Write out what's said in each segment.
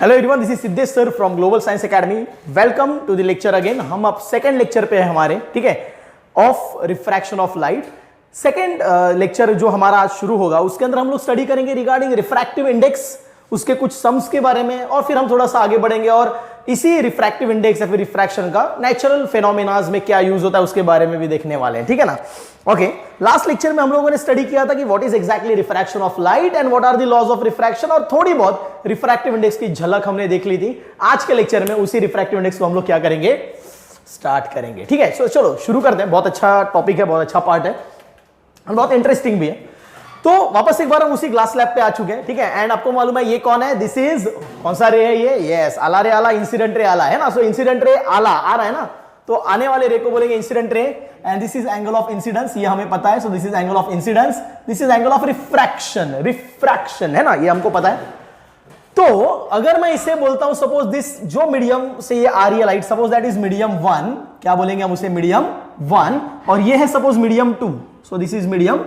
Hello everyone, this is Siddhesh sir from global science academy. Welcome to the lecture again. हम अब second lecture पे है हमारे, ठीक है, of refraction of light. Second lecture जो हमारा आज शुरू होगा उसके अंदर हम लोग स्टडी करेंगे रिगार्डिंग रिफ्रैक्टिव इंडेक्स, उसके कुछ सम्स के बारे में, और फिर हम थोड़ा सा आगे बढ़ेंगे और इसी रिफ्रैक्टिव इंडेक्स या फिर रिफ्रैक्शन का नेचुरल फेनोमेनाज में क्या यूज होता है उसके बारे में भी देखने वाले हैं, ठीक है ना। ओके, लास्ट लेक्चर में हम लोगों ने स्टडी किया था कि what is exactly refraction of light and what are the laws of refraction, और थोड़ी बहुत रिफ्रैक्टिव इंडेक्स की झलक हमने देख ली थी। आज के लेक्चर में उसी रिफ्रैक्टिव इंडेक्स को हम लोग क्या करेंगे, स्टार्ट करेंगे, ठीक है। चलो शुरू करते हैं। बहुत अच्छा टॉपिक है, बहुत अच्छा पार्ट है और बहुत इंटरेस्टिंग भी है। तो वापस एक बार हम उसी ग्लास लैब पे आ चुके हैं, ठीक है। एंड आपको मालूम है ये कौन है, दिस इज कौन सा रे है ये, यस, आला रे आला, इंसिडेंट रे आला है ना। सो इंसिडेंट रे आला आ रहा है ना, तो आने वाले रे को बोलेंगे incident ray, and this is angle of incidence, ये हमें पता है। So this is angle of incidence, this is angle of refraction, refraction है ना, ये हमको पता है। तो अगर मैं इसे बोलता हूं सपोज दिस, जो मीडियम से ये आ रही है light, suppose that is medium 1, क्या बोलेंगे हम उसे, मीडियम 1, और ये है suppose medium 2, so this is medium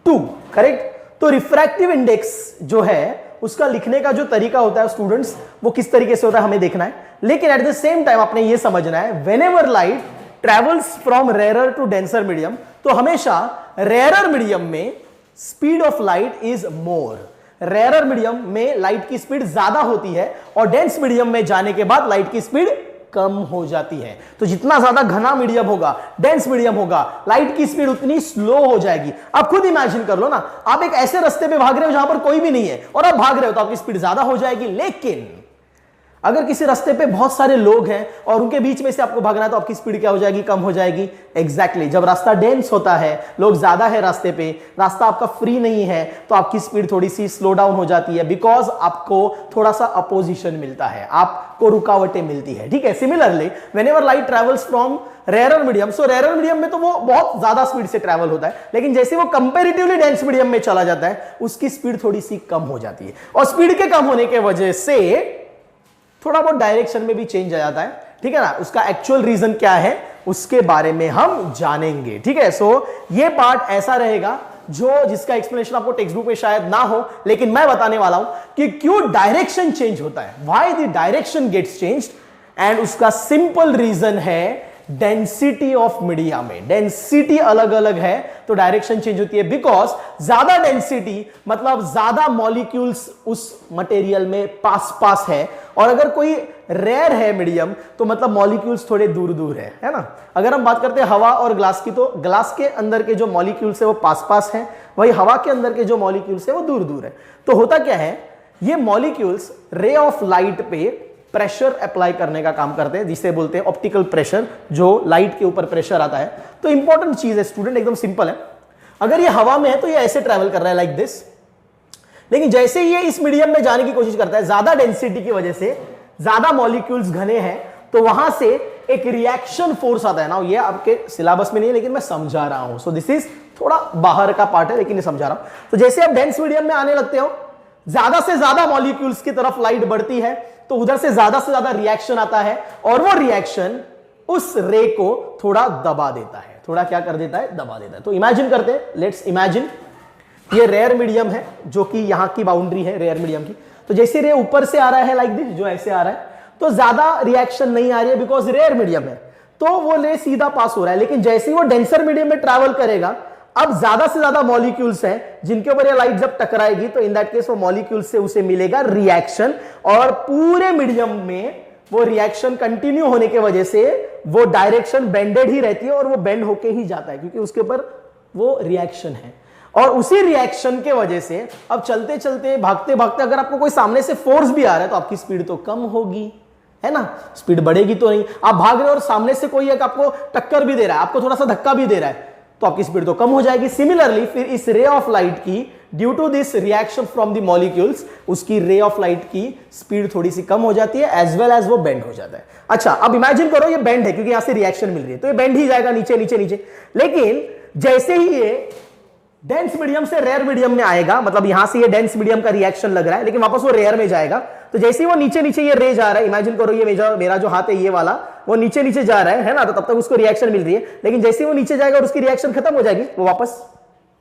2, correct. तो रिफ्रैक्टिव इंडेक्स जो है उसका लिखने का जो तरीका होता है स्टूडेंट्स, वो किस तरीके से होता है हमें देखना है। लेकिन एट द सेम टाइम आपने ये समझना है, whenever light travels from rarer to denser medium, तो हमेशा रेयरर मीडियम में speed of light is more. Rarer medium में लाइट की स्पीड ज्यादा होती है और डेंस मीडियम में जाने के बाद लाइट की स्पीड कम हो जाती है। तो जितना ज्यादा घना मीडियम होगा, डेंस मीडियम होगा, लाइट की स्पीड उतनी स्लो हो जाएगी। आप खुद इमेजिन कर लो ना, आप एक ऐसे रास्ते पे भाग रहे हो जहां पर कोई भी नहीं है और आप भाग रहे हो तो आपकी स्पीड ज्यादा हो जाएगी। लेकिन अगर किसी रास्ते पे बहुत सारे लोग हैं और उनके बीच में से आपको भागना है तो आपकी स्पीड क्या हो जाएगी, कम हो जाएगी। एग्जैक्टली जब रास्ता डेंस होता है, लोग ज्यादा है रास्ते पे, रास्ता आपका फ्री नहीं है, तो आपकी स्पीड थोड़ी सी स्लो डाउन हो जाती है, बिकॉज आपको थोड़ा सा अपोजिशन मिलता है, आपको रुकावटें मिलती है, ठीक है। Similarly whenever light travels from rarer medium, so rarer medium में तो वो बहुत ज्यादा स्पीड से ट्रैवल होता है, लेकिन जैसे वो कंपैरेटिवली डेंस मीडियम में चला जाता है उसकी स्पीड थोड़ी सी कम हो जाती है, और स्पीड के कम होने की वजह से थोड़ा बहुत डायरेक्शन में भी चेंज आ जाता है, ठीक है ना। उसका एक्चुअल रीजन क्या है उसके बारे में हम जानेंगे, ठीक है। सो ये पार्ट ऐसा रहेगा जिसका एक्सप्लेनेशन आपको टेक्स्ट बुक में शायद ना हो, लेकिन मैं बताने वाला हूं कि क्यों डायरेक्शन चेंज होता है, why the direction gets changed, and उसका सिंपल रीजन है डेंसिटी ऑफ मीडिया में। डेंसिटी अलग अलग है तो डायरेक्शन चेंज होती है, बिकॉज ज्यादा डेंसिटी मतलब ज्यादा मॉलिक्यूल्स उस मटेरियल में पास है, और अगर कोई रेयर है मीडियम तो मतलब मॉलिक्यूल्स थोड़े दूर दूर है ना। अगर हम बात करते हैं हवा और ग्लास की, तो ग्लास के अंदर के जो मॉलिक्यूल्स है वो पास है, वही हवा के अंदर के जो मॉलिक्यूल्स है वो दूर दूर है। तो होता क्या है, ये मॉलिक्यूल्स रे ऑफ लाइट पे प्रेशर अप्लाई करने का काम करते हैं, जिसे बोलते हैं ऑप्टिकल प्रेशर, जो लाइट के ऊपर प्रेशर आता है। तो इंपॉर्टेंट चीज है स्टूडेंट, एकदम सिंपल है। अगर ये हवा में है तो ये ऐसे ट्रैवल कर रहा है लाइक दिस, लेकिन जैसे ये इस मीडियम में जाने की कोशिश करता है, ज्यादा डेंसिटी की वजह से, ज्यादा मॉलिक्यूल्स घने हैं, तो वहां से एक रिएक्शन फोर्स आता है ना। ये आपके सिलेबस में नहीं है लेकिन मैं समझा रहा हूं, सो दिस इज थोड़ा बाहर का पार्ट है लेकिन ये समझा रहा हूं। तो जैसे आप डेंस मीडियम में आने लगते हो, ज्यादा से ज्यादा मॉलिक्यूल्स की तरफ लाइट बढ़ती है, तो उधर से ज्यादा रिएक्शन आता है, और वो रिएक्शन उस रे को थोड़ा दबा देता है, थोड़ा क्या कर देता है, दबा देता है। तो इमेजिन करते हैं, लेट्स इमेजिन ये रेयर मीडियम है जो कि यहां की बाउंड्री है रेयर मीडियम की। तो जैसे रे ऊपर से आ रहा है लाइक दिस, जो ऐसे आ रहा है, तो ज्यादा रिएक्शन नहीं आ रही है बिकॉज रेयर मीडियम है, तो वो रे सीधा पास हो रहा है। लेकिन जैसे ही वो डेंसर मीडियम में ट्रैवल करेगा, अब ज्यादा से ज्यादा मॉलिक्यूल्स हैं जिनके ऊपर ये लाइट जब टकराएगी, तो इन दैट केस वो मॉलिक्यूल्स से उसे मिलेगा रिएक्शन, और पूरे मीडियम में वो रिएक्शन कंटिन्यू होने की वजह से वो डायरेक्शन बेंडेड ही रहती है और वो बेंड होके ही जाता है, क्योंकि उसके ऊपर वो रिएक्शन है। और उसी रिएक्शन के वजह से अब चलते चलते, भागते भागते, अगर आपको कोई सामने से फोर्स भी आ रहा है तो आपकी स्पीड तो कम होगी, है ना, स्पीड बढ़ेगी तो नहीं। आप भाग रहे हो और सामने से कोई एक आपको टक्कर भी दे रहा है, आपको थोड़ा सा धक्का भी दे रहा है, तो आपकी स्पीड तो कम हो जाएगी। सिमिलरली फिर इस रे ऑफ लाइट की, due to this reaction from the molecules, उसकी रे ऑफ लाइट की स्पीड थोड़ी सी कम हो जाती है, एज वेल एज वो बेंड हो जाता है। अच्छा, अब इमेजिन करो ये बेंड है, क्योंकि यहां से रिएक्शन मिल रही है, तो ये बेंड ही जाएगा नीचे नीचे नीचे। लेकिन जैसे ही ये डेंस मीडियम से रेयर मीडियम में आएगा, मतलब यहां से ये डेंस मीडियम का रिएक्शन लग रहा है, लेकिन वापस वो रेयर में जाएगा, तो जैसे ही वो नीचे नीचे ये रे जा रहा है, इमेजिन करो ये मेरा जो हाथ है ये वाला, वो नीचे नीचे जा रहा है ना, तो तब तक उसको रिएक्शन मिल रही है, लेकिन जैसे ही वो नीचे जाएगा और उसकी रिएक्शन खत्म हो जाएगी, वो वापस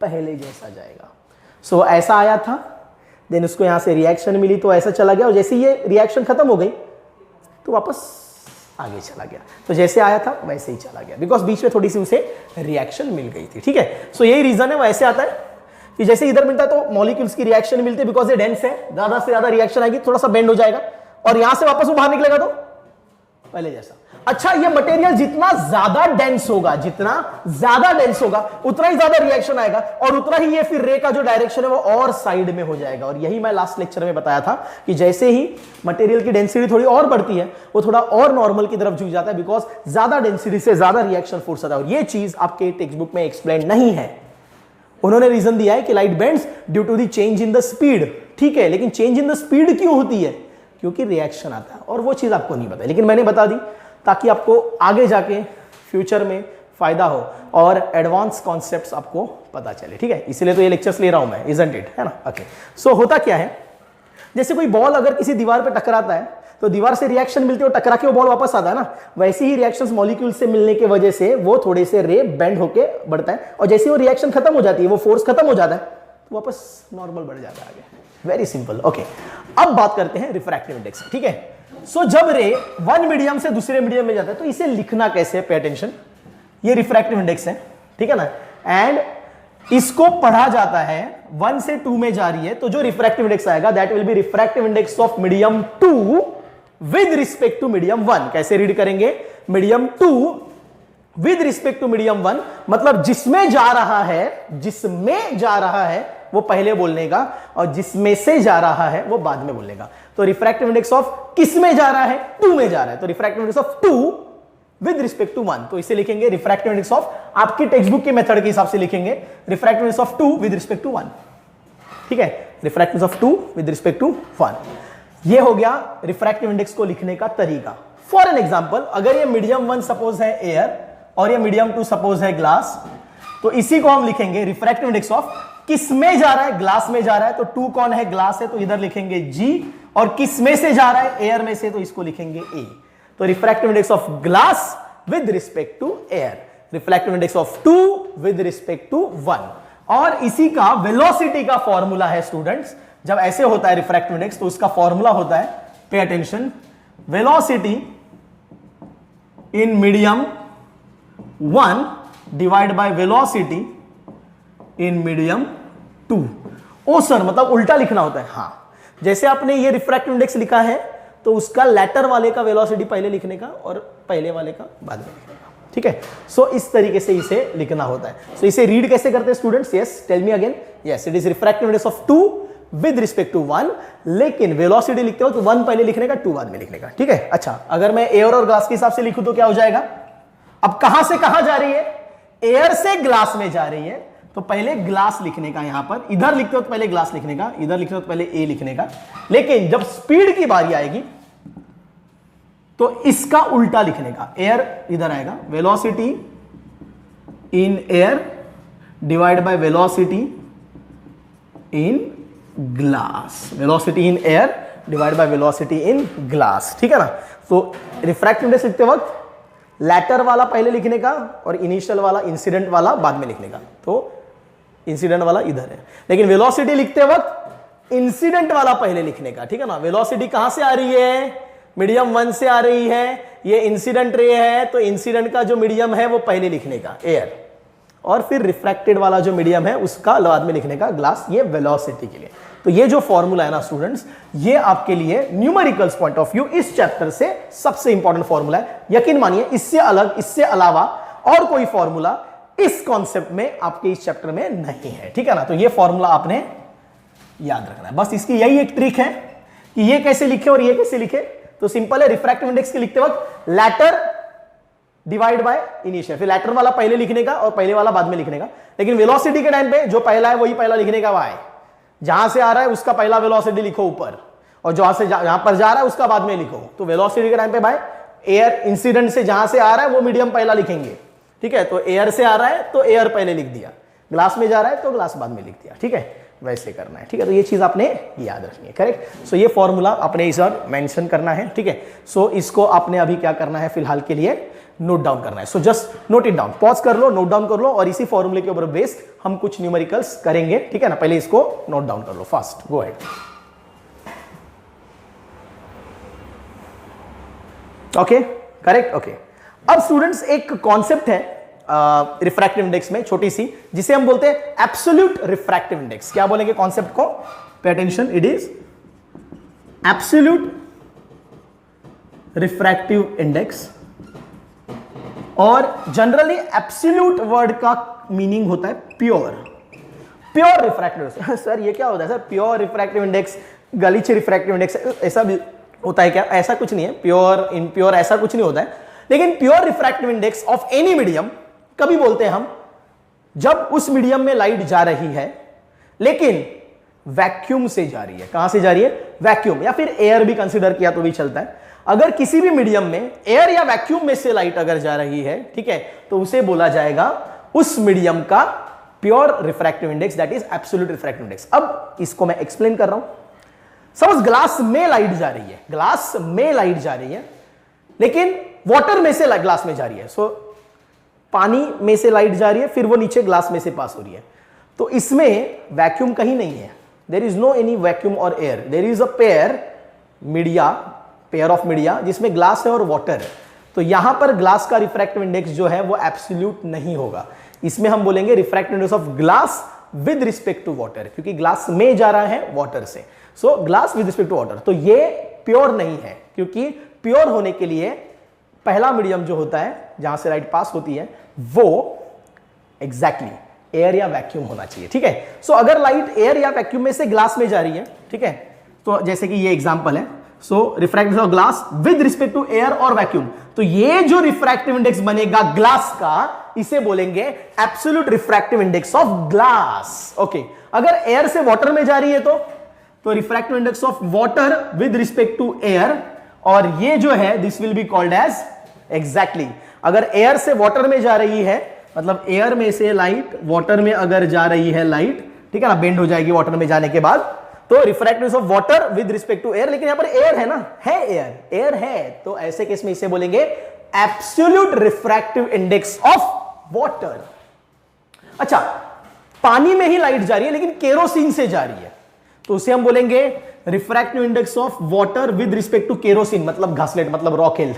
पहले जैसा जाएगा। सो ऐसा आया था, देन उसको यहां से रिएक्शन मिली तो ऐसा चला गया, और जैसे ये रिएक्शन खत्म हो गई तो वापस आगे चला गया। तो जैसे आया था वैसे ही चला गया, बिकॉज बीच में थोड़ी सी उसे रिएक्शन मिल गई थी। ठीक है, सो यही रीजन है, वो ऐसे आता है कि जैसे इधर मिलता है तो मॉलिक्यूल्स की रिएक्शन मिलती है, बिकॉज ये डेंस है, ज्यादा से ज्यादा रिएक्शन आएगी, थोड़ा सा बेंड हो जाएगा, और यहां से वापस वो बाहर निकलेगा तो पहले जैसा। अच्छा, ये मटेरियल जितना ज्यादा डेंस होगा, जितना ज्यादा डेंस होगा उतना ही ज्यादा रिएक्शन आएगा, और उतना ही ये फिर रे का जो डायरेक्शन है वो और साइड में हो जाएगा। और यही मैं लास्ट लेक्चर में बताया था कि जैसे ही मटेरियल की डेंसिटी थोड़ी और बढ़ती है वो थोड़ा और नॉर्मल की तरफ झुक जाता है, बिकॉज ज्यादा डेंसिटी से ज्यादा रिएक्शन फोर्स आता है। और ये चीज आपके टेक्स्ट बुक में एक्सप्लेन नहीं है। उन्होंने रीजन दिया है कि light bends due to the change in the speed. ठीक है, लेकिन चेंज इन द स्पीड क्यों होती है? क्योंकि रिएक्शन आता है, और वो चीज आपको नहीं पता, लेकिन मैंने बता दी ताकि आपको आगे जाके फ्यूचर में फायदा हो और एडवांस कॉन्सेप्ट्स आपको पता चले। ठीक है, इसीलिए तो ये लेक्चर्स ले रहा हूं मैं, इजंट इट, है ना? ओके, सो होता क्या है, जैसे कोई बॉल अगर किसी दीवार पे टकराता है तो दीवार से रिएक्शन मिलती है और टकरा के वो बॉल वापस आता है ना, वैसे ही रिएक्शंस मॉलिक्यूल से मिलने की वजह से वो थोड़े से रे बेंड होके बढ़ता है, और जैसे वो रिएक्शन खत्म हो जाती है, वो फोर्स खत्म हो जाता है, तो वापस नॉर्मल बढ़ जाता है आगे। Very simple. ओके, अब बात करते हैं रिफ्रैक्टिव इंडेक्स। ठीक है, सो जब रे वन मीडियम से दूसरे मीडियम में जाता है तो इसे लिखना कैसे है? पे अटेंशन, ये रिफ्रैक्टिव इंडेक्स है, ठीक है ना, एंड इसको पढ़ा जाता है 1 से 2 में जा रही है, तो जो रिफ्रैक्टिव इंडेक्स आएगा that will be refractive index of medium 2 with respect to medium 1। कैसे रीड करेंगे? Medium 2 with respect to medium 1, मतलब जिसमें जा रहा है, जिसमें जा रहा है वो पहले बोलने का, और जिसमें से जा रहा है वो बाद में बोलने का। तो रिफ्रैक्टिव इंडेक्स ऑफ किस में जा रहा है? 2 में जा रहा है, तो refractive index of 2 with respect to 1, तो इसे लिखेंगे रिफ्रैक्टिव इंडेक्स ऑफ, आपकी टेक्स्ट बुक के मेथड के हिसाब से लिखेंगे refractive index of 2 with respect to 1। ठीक है, refractive index of 2 with respect to 1। ये हो गया रिफ्रैक्टिव इंडेक्स को लिखने का तरीका। फॉर एन एग्जांपल, अगर ये मीडियम 1 सपोज है एयर और ये मीडियम 2 सपोज है ग्लास, तो इसी को हम लिखेंगे रिफ्रैक्टिव इंडेक्स ऑफ किस में जा रहा है? ग्लास में जा रहा है, तो 2 कौन है? ग्लास है, तो इधर लिखेंगे G, और किस में से जा रहा है? एयर में से, तो इसको लिखेंगे A। तो refractive index of glass with respect to air, refractive index of 2 with respect to 1। और इसी का वेलोसिटी का फॉर्मूला है स्टूडेंट्स, जब ऐसे होता है रिफ्रैक्टिव इंडेक्स तो उसका फॉर्मूला होता है, pay attention, velocity in medium 1 divide by velocity in medium 2। Oh sir, मतलब उल्टा लिखना होता है? हाँ, जैसे आपने ये रिफ्रैक्टिव इंडेक्स लिखा है तो उसका लेटर वाले का वेलोसिटी पहले लिखने का और पहले वाले का बाद में लिखने का। ठीक है, सो इस तरीके से इसे लिखना होता है। सो इसे रीड कैसे करते हैं students? Yes, tell me again. Yes, it is refractive index of 2 with respect to 1, लेकिन वेलोसिटी लिखते हो तो 1 पहले लिखने का, 2 बाद में लिखने का। ठीक है, अच्छा, अगर मैं एयर और ग्लास के हिसाब से लिखूं तो क्या हो जाएगा? अब कहां से कहां जा रही है? एयर से ग्लास में जा रही है, तो पहले ग्लास लिखने का, यहां पर इधर लिखते हो तो पहले ग्लास लिखने का, इधर लिखते हो तो पहले ए लिखने का। लेकिन जब स्पीड की बारी आएगी तो इसका उल्टा लिखने का, एयर इधर आएगा, velocity in air divide by velocity in glass, velocity in air divide by velocity in glass. ठीक है ना? तो रिफ्रैक्टिव इंडेक्स लिखते वक्त लैटर वाला पहले लिखने का और इनिशियल वाला, इंसिडेंट वाला बाद में लिखने का, तो इंसिडेंट वाला इधर है। लेकिन वेलोसिटी लिखते वक्त इंसिडेंट वाला पहले लिखने का। ठीक है ना? वेलोसिटी कहां से आ रही है? मीडियम 1 से आ रही है, ये इंसिडेंट रे है, तो इंसिडेंट का जो मीडियम है वो पहले लिखने का, एयर, और फिर रिफ्रैक्टेड वाला जो मीडियम है उसका बाद में लिखने का, ग्लास। ये वेलोसिटी के लिए। तो ये जो फॉर्मूला है ना स्टूडेंट्स, ये आपके लिए न्यूमेरिकल्स पॉइंट ऑफ व्यू इस चैप्टर से सबसे इंपॉर्टेंट फॉर्मूला है। यकीन मानिए इससे अलग, इससे अलावा और कोई फॉर्मूला इस कॉन्सेप्ट में आपके इस चैप्टर में नहीं है। ठीक है ना? तो ये फॉर्मूला आपने याद रखना है। बस इसकी यही एक ट्रिक है कि ये कैसे लिखे और ये कैसे लिखे। तो सिंपल है, रिफ्रैक्टिव इंडेक्स के लिखते वक्त लैटर डिवाइड बाय इनिशियल, फिर लैटर वाला पहले लिखने का और पहले वाला बाद में लिखने का। लेकिन वेलोसिटी के टाइम पे जो पहला है वही पहला लिखने का, वाई जहां से आ रहा है उसका पहला वेलोसिटी लिखो ऊपर, और जहां से जहां पर जा रहा है उसका बाद में लिखो। तो वेलोसिटी के टाइम पे भाई एयर इंसिडेंट से जहां से आ रहा है वो मीडियम पहला लिखेंगे। ठीक है? तो एयर से आ रहा है तो एयर पहले लिख दिया, ग्लास में जा रहा है तो ग्लास बाद में लिख दिया। ठीक है? वैसे करना है। ठीक है? तो ये चीज आपने याद रखनी है। करेक्ट? सो ये फॉर्मूला आपने इस बार मेंशन करना है। ठीक है? सो इसको आपने अभी क्या करना है फिलहाल के लिए, नोट डाउन करना है। So just note it down, pause कर लो, नोट डाउन कर लो, और इसी फॉर्मूले के ऊपर बेस्ड हम कुछ न्यूमेरिकल्स करेंगे, ठीक है ना। पहले इसको नोट डाउन कर लो fast, go ahead. Okay, correct, okay. अब स्टूडेंट्स एक कॉन्सेप्ट है रिफ्रैक्टिव इंडेक्स में छोटी सी, जिसे हम बोलते हैं एब्सोल्यूट रिफ्रैक्टिव इंडेक्स। क्या बोलेंगे कॉन्सेप्ट को? Pay attention, it is absolute refractive index. और जनरली एब्सोल्यूट वर्ड का मीनिंग होता है pure, pure refractive index. Sir ये क्या होता है सर, प्योर रिफ्रैक्टिव इंडेक्स, गलीचे रिफ्रैक्टिव इंडेक्स, ऐसा भी होता है क्या? ऐसा कुछ नहीं है, प्योर इम्प्योर ऐसा कुछ नहीं होता है। लेकिन pure refractive index of any medium कभी बोलते हैं हम जब उस मीडियम में लाइट जा रही है लेकिन वैक्यूम से जा रही है। कहां से जा रही है? वैक्यूम, या फिर एयर भी कंसीडर किया तो भी चलता है। अगर किसी भी मीडियम में एयर या वैक्यूम में से लाइट अगर जा रही है, ठीक है, तो उसे बोला जाएगा उस मीडियम का pure refractive index, that is absolute refractive index. अब इसको मैं एक्सप्लेन कर रहा हूं। सपोज ग्लास में लाइट जा रही है, ग्लास में लाइट जा रही है, लेकिन वाटर में से ग्लास में जा रही है। सो पानी में से लाइट जा रही है, फिर वो नीचे ग्लास में से पास हो रही है, तो इसमें वैक्यूम कहीं नहीं है। There is no any vacuum और air, there is a pair media, pair of media, जिसमें ग्लास है और वाटर है। तो यहां पर ग्लास का रिफ्रैक्टिव इंडेक्स जो है वो एब्सोल्यूट नहीं होगा। इसमें हम बोलेंगे refractive index of glass with respect to water, क्योंकि ग्लास में जा रहा है वाटर से। So glass with respect to water, तो ये प्योर नहीं है, क्योंकि प्योर होने के लिए पहला मीडियम जो होता है जहां से लाइट पास होती है वो एग्जैक्टली एयर या वैक्यूम होना चाहिए, ठीक है। सो अगर लाइट एयर या वैक्यूम में से ग्लास में जा रही है, ठीक है, तो जैसे कि ये एग्जांपल है, so refractive of glass with respect to air और वैक्यूम, तो ये जो रिफ्रैक्टिव इंडेक्स बनेगा ग्लास का, इसे बोलेंगे absolute refractive index of glass. Okay, अगर एयर से वाटर में जा रही है तो refractive index of water with respect to air, और ये जो है this will be called as exactly, अगर एयर से वाटर में जा रही है, मतलब एयर में से लाइट वाटर में अगर जा रही है लाइट, ठीक है ना, बेंड हो जाएगी वाटर में जाने के बाद, तो refractive of water with respect to air, लेकिन यहां पर एयर है ना, है एयर है, तो ऐसे केस में इसे बोलेंगे absolute refractive index of water. अच्छा, पानी में ही लाइट जा रही है लेकिन केरोसिन से जा रही है, तो उसे हम बोलेंगे refractive index of water with respect to kerosene, मतलब घासलेट, मतलब रॉकेल,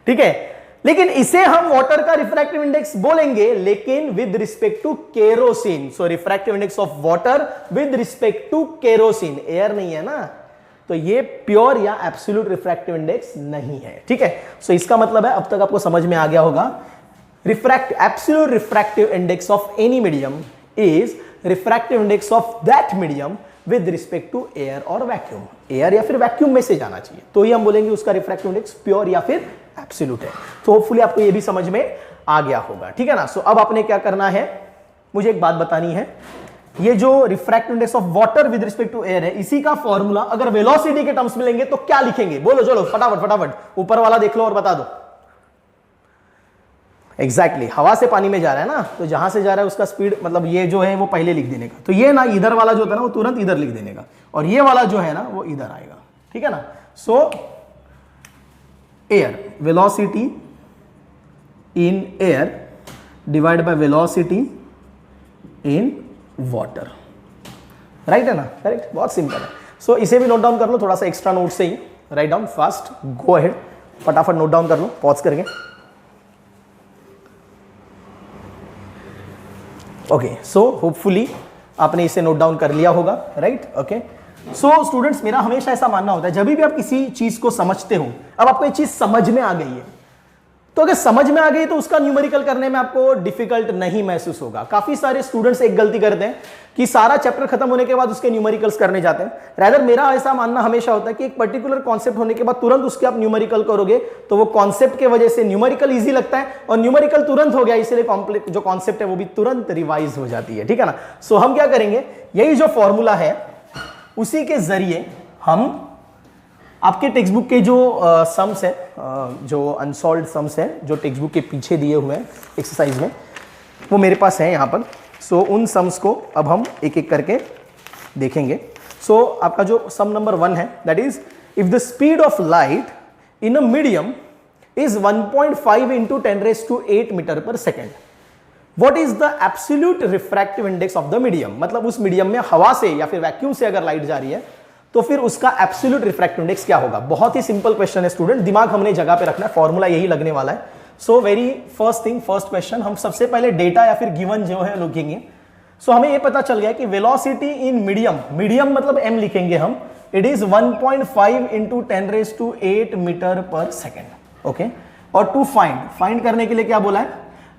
ठीक है। लेकिन इसे हम वाटर का रिफ्रैक्टिव इंडेक्स बोलेंगे लेकिन with respect to kerosene. So refractive index of water with respect to kerosene, air नहीं है ना, तो ये प्योर या एब्सोल्यूट रिफ्रैक्टिव इंडेक्स नहीं है, ठीक है। सो इसका मतलब है अब तक आपको समझ में आ गया होगा, absolute refractive index of any medium is refractive index of that medium with respect to air और वैक्यूम, एयर या फिर वैक्यूम में से जाना चाहिए, तो ही हम बोलेंगे उसका रिफ्रैक्टिव इंडेक्स प्योर या फिर एब्सोल्यूट है। तो होपफुली आपको ये भी समझ में आ गया होगा, ठीक है ना। सो अब आपने क्या करना है, मुझे एक बात बतानी है, ये जो refractive index of water with respect to air है, इसी का फॉर्मूला अगर वेलोसिटी के टर्म्स में लेंगे तो क्या लिखेंगे? बोलो चलो फटाफट फटाफट, ऊपर वाला देख लो और बता दो। एग्जैक्टली, हवा से पानी में जा रहा है ना, तो जहां से जा रहा है उसका स्पीड, मतलब ये जो है वो पहले लिख देने का, तो ये ना इधर वाला जो होता है ना वो तुरंत इधर लिख देने का, और ये वाला जो है ना वो इधर आएगा, ठीक है ना। सो air, velocity in air divide by velocity in water, right है ना, करेक्ट, बहुत सिंपल है। सो इसे भी नोट डाउन कर लो, थोड़ा सा एक्स्ट्रा नोट से ही write down fast, go ahead, फटाफट नोट डाउन कर लो पॉज करके। ओके, सो होपफुली आपने इसे नोट डाउन कर लिया होगा, राइट। ओके, सो स्टूडेंट्स, मेरा हमेशा ऐसा मानना होता है जब भी आप किसी चीज को समझते हो, अब आपको ये चीज समझ में आ गई है, तो अगर समझ में आ गई तो उसका न्यूमेरिकल करने में आपको डिफिकल्ट नहीं महसूस होगा। काफी सारे स्टूडेंट्स एक गलती करते हैं कि सारा चैप्टर खत्म होने के बाद उसके न्यूमेरिकल्स करने जाते हैं। रादर मेरा ऐसा मानना हमेशा होता है कि एक पर्टिकुलर कॉन्सेप्ट होने के बाद तुरंत उसके आप न्यूमेरिकल करोगे तो वो कॉन्सेप्ट के वजह से न्यूमेरिकल इजी लगता है, और न्यूमेरिकल तुरंत हो गया इसलिए जो कॉन्सेप्ट है वो भी तुरंत रिवाइज हो जाती है, ठीक है ना। सो हम क्या करेंगे, यही जो फॉर्मूला है उसी के जरिए हम आपके टेक्स्ट बुक के जो सम्स है, जो अनसॉल्व्ड सम्स है जो टेक्स्ट बुक के पीछे दिए हुए हैं एक्सरसाइज में, वो मेरे पास है यहाँ पर। सो उन सम्स को अब हम एक एक करके देखेंगे। सो आपका जो सम नंबर 1 है, that is if the speed of light in a medium is 1.5 into 10 raised to 8 metre per second. What is the absolute refractive index of the medium? मतलब उस मीडियम में हवा से या फिर वैक्यूम से अगर लाइट जा रही है तो फिर उसका एब्सोल्यूट रिफ्रैक्टिव इंडेक्स क्या होगा. बहुत ही सिंपल क्वेश्चन है स्टूडेंट, दिमाग हमने जगह पे रखना है, फॉर्मूला यही लगने वाला है. So very first thing, first question, हम सबसे पहले डेटा या फिर गिवन जो है लिखेंगे. सो हमें ये पता चल गया कि वेलोसिटी इन मीडियम, मीडियम मतलब m लिखेंगे हम, it is 1.5 into 10 raise to 8 metre per second. Okay, और टू फाइंड करने के लिए क्या बोला है,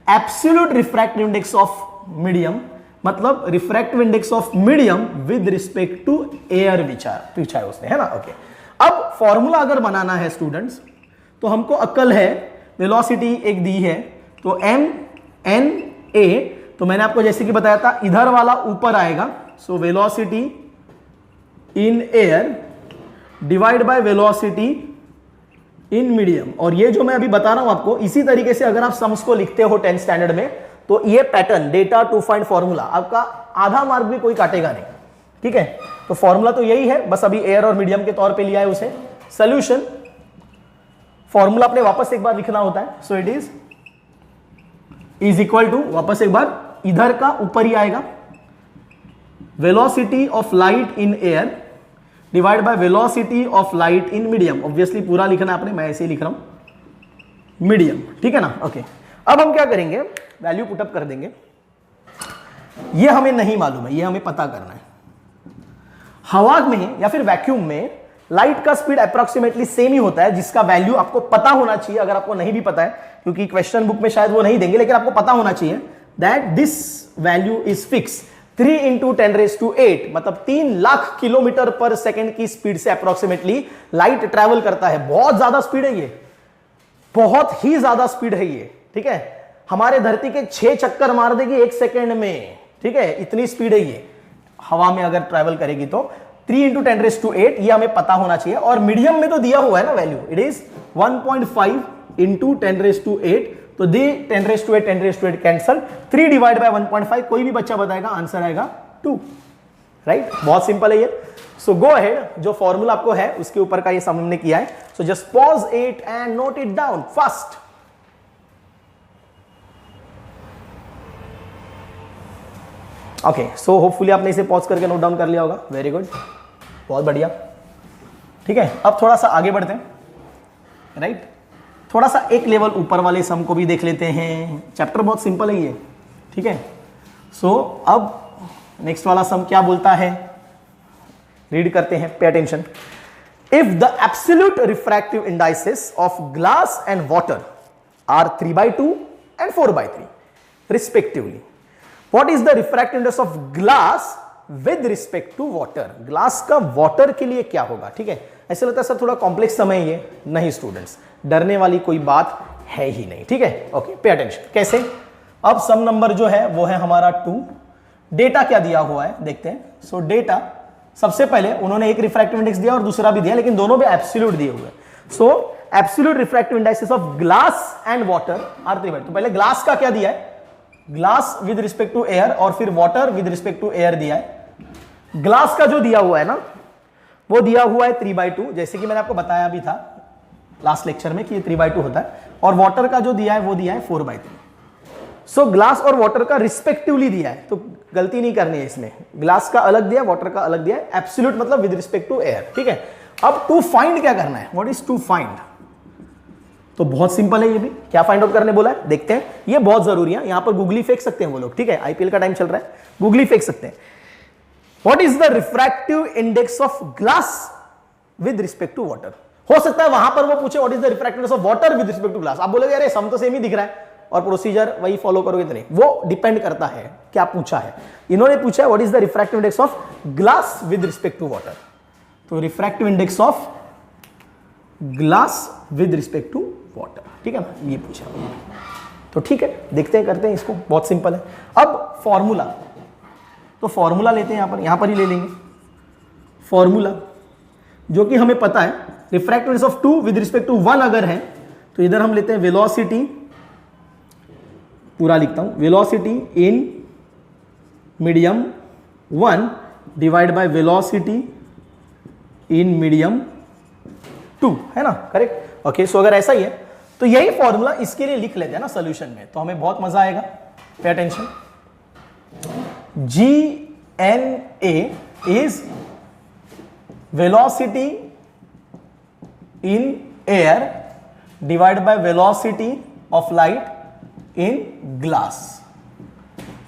absolute refractive index of medium, मतलब refractive index of medium with respect to air पूछा है उसने, है ना. ओके, अब फॉर्मूला अगर बनाना है स्टूडेंट्स तो हमको अक्ल है, वेलोसिटी एक दी है तो m n a, तो मैंने आपको जैसे कि बताया था इधर वाला ऊपर आएगा. So velocity in air divide by velocity in medium. और ये जो मैं अभी बता रहा हूं आपको, इसी तरीके से अगर आप सम्स को लिखते हो 10th स्टैंडर्ड में तो ये pattern data to find formula आपका आधा मार्क भी कोई काटेगा नहीं. ठीक है, तो फॉर्मूला तो यही है, बस अभी एयर और मीडियम के तौर पे लिया है उसे. सोल्यूशन फॉर्मूला अपने वापस एक बार लिखना होता है. So it is equal to, वापस एक बार इधर का ऊपर ही आएगा, velocity of light in air divide by velocity of light in medium. Obviously पूरा लिखना है आपने, मैं ऐसे ही लिख रहा हूं मीडियम. ठीक है ना. ओके, अब हम क्या करेंगे, वैल्यू पुटअप कर देंगे. ये हमें नहीं मालूम है, ये हमें पता करना है. हवा में या फिर वैक्यूम में लाइट का स्पीड अप्रोक्सीमेटली सेम ही होता है, जिसका वैल्यू आपको पता होना चाहिए. अगर आपको नहीं भी पता है, क्योंकि क्वेश्चन बुक में शायद वो नहीं देंगे, लेकिन आपको पता होना चाहिए that this value is fix 3 into 10 raise to 8, मतलब 3 लाख किलोमीटर पर सेकेंड की स्पीड से अप्रोक्सीमेटली लाइट ट्रैवल करता है. बहुत ज्यादा स्पीड है ये, बहुत ही ज्यादा स्पीड है ये. ठीक है, हमारे धरती के 6 चक्कर मार देगी 1 सेकेंड में. ठीक है, इतनी स्पीड है ये हवा में अगर ट्रैवल करेगी तो. 3 इंटू 10 रेज टू 8 ये हमें पता होना चाहिए. और मीडियम में तो दिया हुआ है ना value, it is 1.5 into 10 raise to 8. तो दे 10 raise to 8 cancel, 3 divide by 1.5 कोई भी बच्चा बताएगा, आंसर आएगा 2. राइट, बहुत सिंपल है ये. सो गो अहेड, जो फॉर्मूला आपको है उसके ऊपर का ये सम हमने किया है. So just pause it and note it down fast. Okay, so hopefully आपने इसे पॉज करके नोट डाउन कर लिया होगा. वेरी गुड, बहुत बढ़िया. ठीक है, अब थोड़ा सा आगे बढ़ते हैं. राइट, थोड़ा सा एक लेवल ऊपर वाले सम को भी देख लेते हैं. चैप्टर बहुत सिंपल है ये. ठीक है, सो अब नेक्स्ट वाला सम क्या बोलता है, रीड करते हैं, pay attention. If the absolute refractive indices of glass and water are 3/2 and 4/3 respectively, what is the refractive index of glass with respect to water. Glass का वाटर के लिए क्या होगा. ठीक है, ऐसे लगता है सर थोड़ा कॉम्प्लेक्स समय है ये. नहीं स्टूडेंट्स, डरने वाली कोई बात है ही नहीं. ठीक है, ओके, पे अटेंशन. कैसे, अब सम नंबर जो है वो है हमारा 2. डेटा क्या दिया हुआ है देखते हैं. सो डेटा, सबसे पहले उन्होंने एक रिफ्रैक्टिव इंडेक्स दिया और दूसरा भी दिया, लेकिन दोनों भी एब्सोल्यूट दिए हुए. So absolute refractive indexes of glass and water are 3/2. तो पहले ग्लास का क्या दिया है, glass with respect to air, और फिर water with respect to air दिया है. ग्लास का जो दिया हुआ है ना, वो दिया हुआ है 3/2, जैसे कि मैंने आपको बताया भी था लास्ट लेक्चर में कि ये 3/2 होता है. और वाटर का जो दिया है वो दिया है 4/3. सो ग्लास और वाटर का रिस्पेक्टिवली दिया है, तो गलती नहीं करनी है इसमें. ग्लास का अलग दिया, वाटर का अलग दिया है, एब्सोल्यूट मतलब विद रिस्पेक्ट टू एयर. ठीक है, अब टू फाइंड क्या करना है, व्हाट इज टू फाइंड. तो बहुत सिंपल है, ये भी क्या फाइंड आउट करने बोला है देखते हैं. ये बहुत जरूरी है, यहां पर गूगली फेंक सकते हैं वो लोग. ठीक है, आईपीएल का टाइम चल रहा है, गूगली फेंक सकते हैं. What is the refractive index of glass with respect to water. हो सकता है वहां पर वो पूछे what is the refractive index of water with respect to glass. आप बोलोगे अरे सम तो सेम ही दिख रहा है और प्रोसीजर वही फॉलो करोगे तो नहीं. वो डिपेंड करता है क्या पूछा है. इन्होंने पूछा है what is the refractive index of glass with respect to water. तो refractive index of glass with respect to water. ठीक है ना, ये पूछा. तो ठीक है, देखते हैं, करते हैं इसको, बहुत सिंपल है. अब फॉर्मूला, तो फॉर्मूला लेते हैं, यहां पर ही ले लेंगे फॉर्मूला, जो कि हमें पता है refractive index of 2 with respect to 1 अगर है तो इधर हम लेते हैं वेलोसिटी, पूरा लिखता हूं, velocity in medium 1 divide by velocity in medium 2, है ना, करेक्ट. ओके, सो अगर ऐसा ही है तो यही फॉर्मूला इसके लिए लिख लेते हैं ना सॉल्यूशन में, तो हमें बहुत मजा आएगा। Pay attention, GNA is velocity in air divide by velocity of light in glass.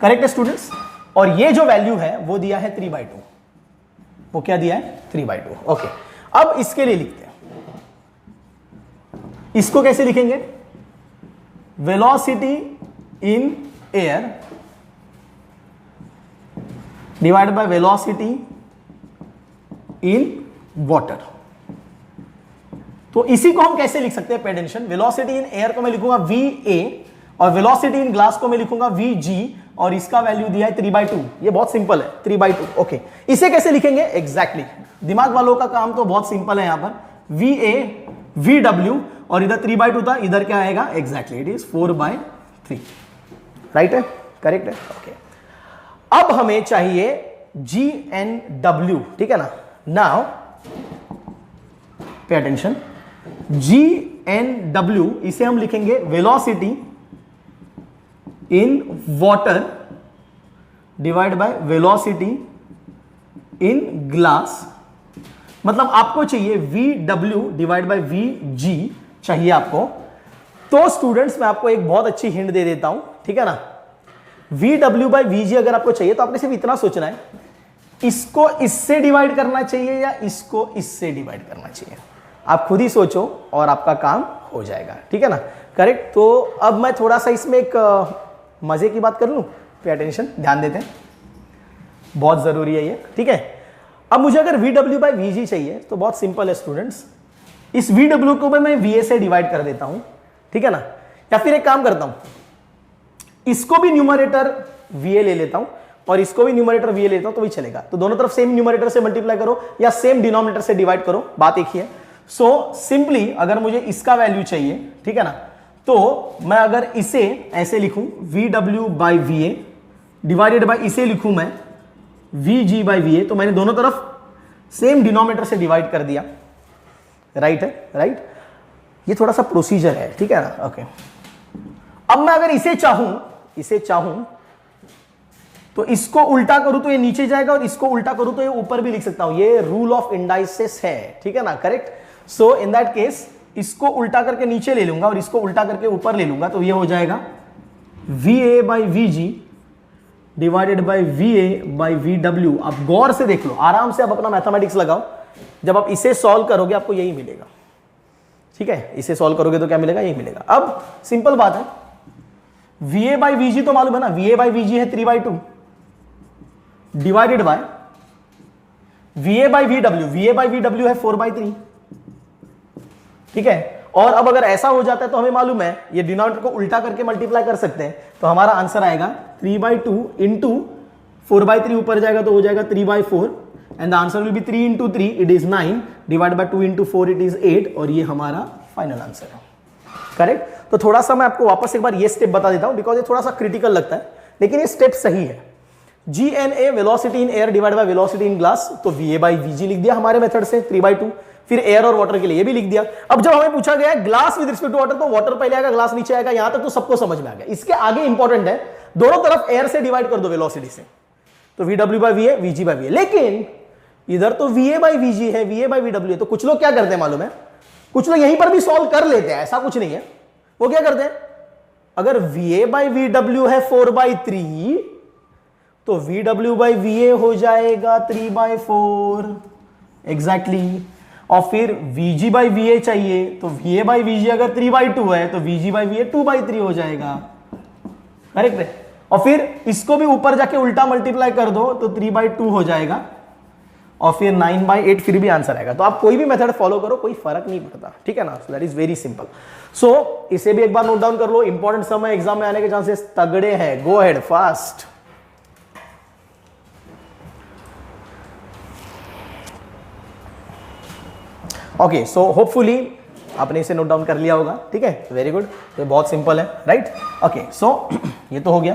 Correct है स्टूडेंट्स? और ये जो वैल्यू है वो दिया है 3/2। वो क्या दिया है? 3/2। ओके, अब इसके लिए लिखते हैं। इसको कैसे लिखेंगे? Velocity in air divide by velocity in water. तो इसी को हम कैसे लिख सकते हैं? Pay attention, velocity in air को मैं लिखूंगा VA और वेलोसिटी इन ग्लास को मैं लिखूंगा VG और इसका वैल्यू दिया है 3/2। ये बहुत सिंपल है, 3/2। ओके, इसे कैसे लिखेंगे? एग्जैक्टली दिमाग वालों का काम तो बहुत सिंपल है। यहां पर VA VW और इधर 3/2 था, इधर क्या आएगा? Exactly it is 4/3। राइट है? करेक्ट है? ओके, अब हमें चाहिए GNW, ठीक है ना? नाउ पे अटेंशन, GNW इसे हम लिखेंगे velocity in water divide by velocity in glass. मतलब आपको चाहिए VW डिवाइड बाय VG चाहिए आपको। तो स्टूडेंट्स मैं आपको एक बहुत अच्छी हिंट दे देता हूं, ठीक है ना? VW बाय VG अगर आपको चाहिए तो आपने सिर्फ इतना सोचना है, इसको इससे डिवाइड करना चाहिए या इसको इससे डिवाइड करना चाहिए। आप खुद ही सोचो और आपका काम हो जाएगा, ठीक है ना? करेक्ट। तो अब मैं थोड़ा सा इसमें एक मजे की बात कर लूं। पे अटेंशन, ध्यान देते हैं, बहुत जरूरी है ये, ठीक है? अब मुझे अगर VW बाय VG चाहिए तो बहुत सिंपल है स्टूडेंट्स, इस VW को मैं VA से डिवाइड कर देता हूं, ठीक है ना? या फिर एक काम करता हूं, इसको भी न्यूमरेटर VA ले लेता हूं और इसको भी न्यूमरेटर VA लेता हूं तो भी चलेगा। तो दोनों तरफ सेम न्यूमरेटर से मल्टीप्लाई करो या सेम डिनोमिनेटर से डिवाइड करो, बात एक ही है। सो सिंपली अगर मुझे इसका वैल्यू चाहिए, ठीक है ना, तो मैं अगर इसे ऐसे लिखूं VW by VA divided by इसे लिखूं मैं VG बाय VA, तो मैंने दोनों तरफ सेम डिनोमिनेटर से डिवाइड कर दिया। राइट है? राइट, ये थोड़ा सा प्रोसीजर है, ठीक है ना? ओके, अब मैं अगर इसे चाहूं तो इसको उल्टा करूं तो ये नीचे जाएगा और इसको उल्टा करूं तो ये ऊपर भी लिख सकता हूं। ये रूल ऑफ इंडाइसेस है, ठीक है ना? Correct. So in that case इसको उल्टा करके नीचे ले लूंगा और इसको उल्टा करके ऊपर ले लूंगा, तो ये हो जाएगा VA by VG divided by VA by VW। आप गौर से देख लो, आराम से आप अपना मैथमेटिक्स लगाओ, जब आप इसे सॉल्व करोगे आपको यही मिलेगा, ठीक है? इसे सॉल्व करोगे तो क्या मिलेगा? यही मिलेगा। अब सिंपल बात है, VA बाय VG तो मालूम है ना, VA बाय VG है 3/2 divided by VA by VW, VA by VW है 4/3, ठीक है? और अब अगर ऐसा हो जाता है तो हमें मालूम है ये डिनोमिनेटर को उल्टा करके मल्टीप्लाई कर सकते हैं, तो हमारा आंसर आएगा 3/2 इंटू 4/3 ऊपर जाएगा तो हो जाएगा 3/4 and the answer will be 3 into 3 it is 9 divide by 2 into 4 it is 8 और ये हमारा फाइनल आंसर है। करेक्ट। तो थोड़ा सा मैं आपको वापस एक बार ये स्टेप बता देता हूं बिकॉज ये थोड़ा सा क्रिटिकल लगता है, लेकिन ये स्टेप सही है। GNA velocity in air divide by velocity in glass, तो VA बाय VG लिख दिया हमारे मेथड से 3/2, फिर एयर और वाटर के लिए ये भी लिख दिया। अब जब हमें पूछा गया glass with respect to water, तो वाटर पहले आएगा ग्लास नीचे आएगा, यहां तक तो सबको समझ में आ गया। इसके आगे इंपॉर्टेंट है, दोनों तरफ एयर से डिवाइड कर दो वेलोसिटी से, तो VW by VA VG by VA। लेकिन इधर तो VA बाय VG है, VA बाय VW है, तो कुछ लोग क्या करते हैं मालूम है, कुछ लोग यहीं पर भी सॉल्व कर लेते हैं, ऐसा कुछ नहीं है। वो क्या करते हैं, अगर VA बाय VW है 4/3 तो VW बाय VA हो जाएगा 3/4 एग्जैक्टली। और फिर VG बाय VA चाहिए, तो VA बाय VG अगर 3/2 है तो VG बाय VA 2/3 हो जाएगा। करेक्ट है। और फिर इसको भी ऊपर जाके उल्टा मल्टीप्लाई कर दो तो 3/2 हो जाएगा और फिर 9/8 फिर भी आंसर आएगा। तो आप कोई भी मेथड फॉलो करो, कोई फर्क नहीं पड़ता, ठीक है ना। That is very simple. So इसे भी एक बार नोट डाउन कर लो, इंपॉर्टेंट समय एग्जाम में आने के चांसेस तगड़े हैं। Go ahead fast. Okay, so hopefully आपने इसे नोट डाउन कर लिया होगा, ठीक है, वेरी गुड। ये बहुत सिंपल है, राइट। ओके, सो ये तो हो गया।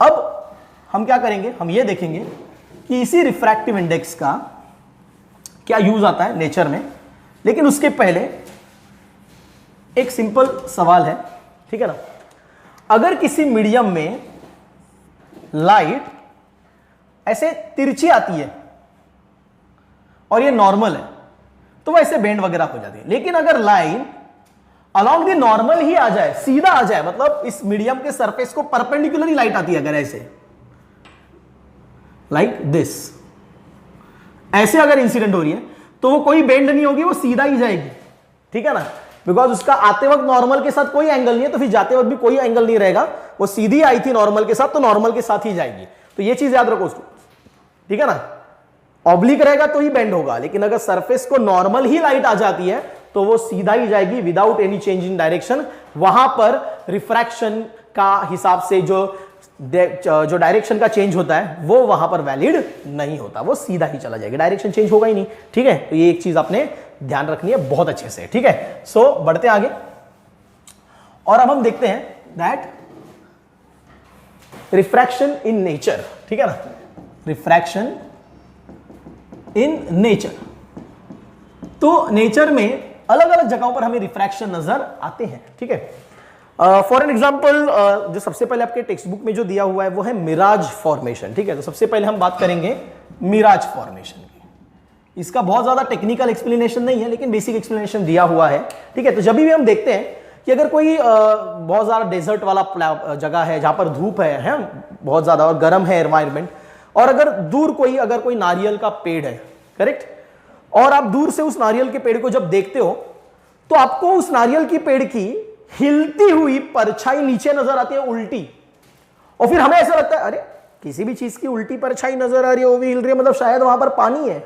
अब हम क्या करेंगे, हम ये देखेंगे कि इसी रिफ्रैक्टिव इंडेक्स का क्या यूज आता है नेचर में। लेकिन उसके पहले एक सिंपल सवाल है, ठीक है ना, अगर किसी मीडियम में लाइट ऐसे तिरछी आती है और ये नॉर्मल है तो वो ऐसे बेंड वगैरह हो जाती है, लेकिन अगर लाइन अलॉन्ग द नॉर्मल ही आ जाए, सीधा आ जाए, मतलब इस मीडियम के सरफेस को परपेंडिकुलर ही लाइट आती है, अगर ऐसे लाइक दिस ऐसे अगर इंसिडेंट हो रही है तो वो कोई बेंड नहीं होगी, वो सीधा ही जाएगी, ठीक है ना, बिकॉज उसका आते वक्त नॉर्मल के साथ कोई एंगल नहीं है, तो फिर जाते वक्त भी कोई एंगल नहीं रहेगा, वो सीधी आई थी नॉर्मल के साथ तो नॉर्मल के साथ ही जाएगी। तो ये चीज याद रखो, ठीक है ना, ऑब्लिक रहेगा तो ही बेंड होगा, लेकिन अगर सरफेस को नॉर्मल ही लाइट आ जाती है तो वो सीधा ही जाएगी without any change in direction. वहां पर रिफ्रैक्शन का हिसाब से जो डायरेक्शन का चेंज होता है वो वहां पर वैलिड नहीं होता, वो सीधा ही चला जाएगा, डायरेक्शन चेंज होगा ही नहीं, ठीक है। तो ये एक चीज आपने ध्यान रखनी है बहुत अच्छे से, ठीक है। सो बढ़ते हैं आगे और अब हम देखते हैं दैट रिफ्रैक्शन इन नेचर, ठीक है ना, रिफ्रैक्शन इन नेचर। तो नेचर में अलग अलग जगहों पर हमें रिफ्रैक्शन नजर आते हैं, ठीक है। फॉर एन एग्जाम्पल जो सबसे पहले आपके टेक्स्ट बुक में जो दिया हुआ है वो है मिराज फॉर्मेशन, ठीक है। तो सबसे पहले हम बात करेंगे मिराज फॉर्मेशन की। इसका बहुत ज्यादा टेक्निकल एक्सप्लेनेशन नहीं है, लेकिन बेसिक एक्सप्लेनेशन दिया हुआ है, ठीक है। तो जब भी हम देखते हैं कि अगर कोई बहुत ज्यादा डेजर्ट वाला जगह है जहां पर धूप है बहुत ज्यादा और गर्म है एनवायरमेंट, और अगर दूर अगर कोई नारियल का पेड़ है, करेक्ट, और आप दूर से उस नारियल के पेड़ को जब देखते हो तो आपको उस नारियल की पेड़ की हिलती हुई परछाई नीचे नजर आती है, उल्टी, और फिर हमें ऐसा लगता है अरे किसी भी चीज की उल्टी परछाई नजर आ रही है, वो भी हिल रही है, मतलब शायद वहां पर पानी है,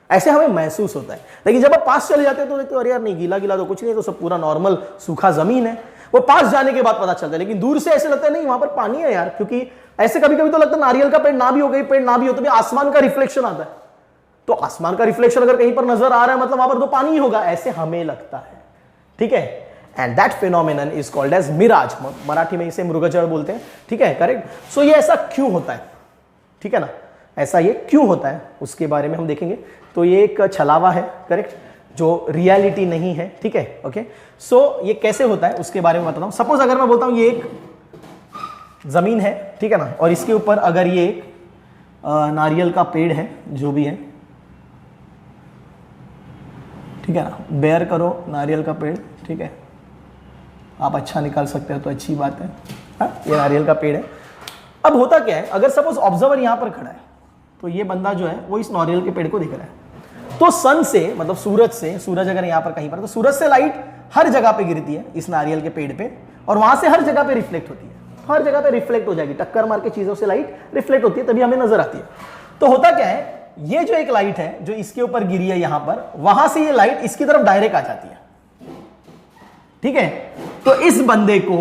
ऐसे हमें महसूस होता है। लेकिन जब आप पास चले जाते हैं तो देखते हो अरे यार नहीं, गीला गीला तो कुछ नहीं, तो सब पूरा नॉर्मल सूखा जमीन है। वो पास जाने के बाद पता चलता है, लेकिन दूर से ऐसे लगता है नहीं वहां पर पानी है यार, क्योंकि ऐसे कभी कभी तो लगता है नारियल का पेड़ ना भी हो, गई पेड़ ना भी हो, तो भी आसमान का रिफ्लेक्शन आता है, तो आसमान का रिफ्लेक्शन अगर कहीं पर नजर आ रहा है मतलब वहां पर तो पानी ही होगा, ऐसे हमें लगता है, ठीक है। And that phenomenon is called as mirage, Marathi में इसे मृगजल बोलते हैं, ठीक है, करेक्ट। सो ये ऐसा क्यों होता है, ठीक है ना, ऐसा ये क्यों होता है उसके बारे में हम देखेंगे। तो ये एक छलावा है, करेक्ट, जो रियलिटी नहीं है, ठीक है, ओके। सो ये कैसे होता है उसके बारे में बताता हूं। सपोज अगर मैं बोलता हूं ये एक जमीन है, ठीक है ना, और इसके ऊपर अगर ये एक नारियल का पेड़ है, जो भी है, ठीक है ना, बेयर करो नारियल का पेड़, ठीक है, आप अच्छा निकाल सकते हो तो अच्छी बात है, ये नारियल का पेड़ है। अब होता क्या है, अगर सपोज ऑब्जर्वर यहां पर खड़ा है तो ये बंदा जो है वो इस नारियल के पेड़ को देख रहा है, तो सन से मतलब सूरज अगर यहां पर कहीं पर, तो सूरज से लाइट हर जगह पे गिरती है इस नारियल के पेड़ पे, और वहां से हर जगह पे रिफ्लेक्ट होती है, हर जगह पे रिफ्लेक्ट हो जाएगी, टक्कर मार के चीजों से लाइट रिफ्लेक्ट होती है, तभी हमें नजर आती है। तो होता क्या है, ये जो एक लाइट है जो इसके ऊपर गिरी है यहां पर, वहां से ये लाइट इसकी तरफ डायरेक्ट आ जाती है, ठीक है। तो इस बंदे को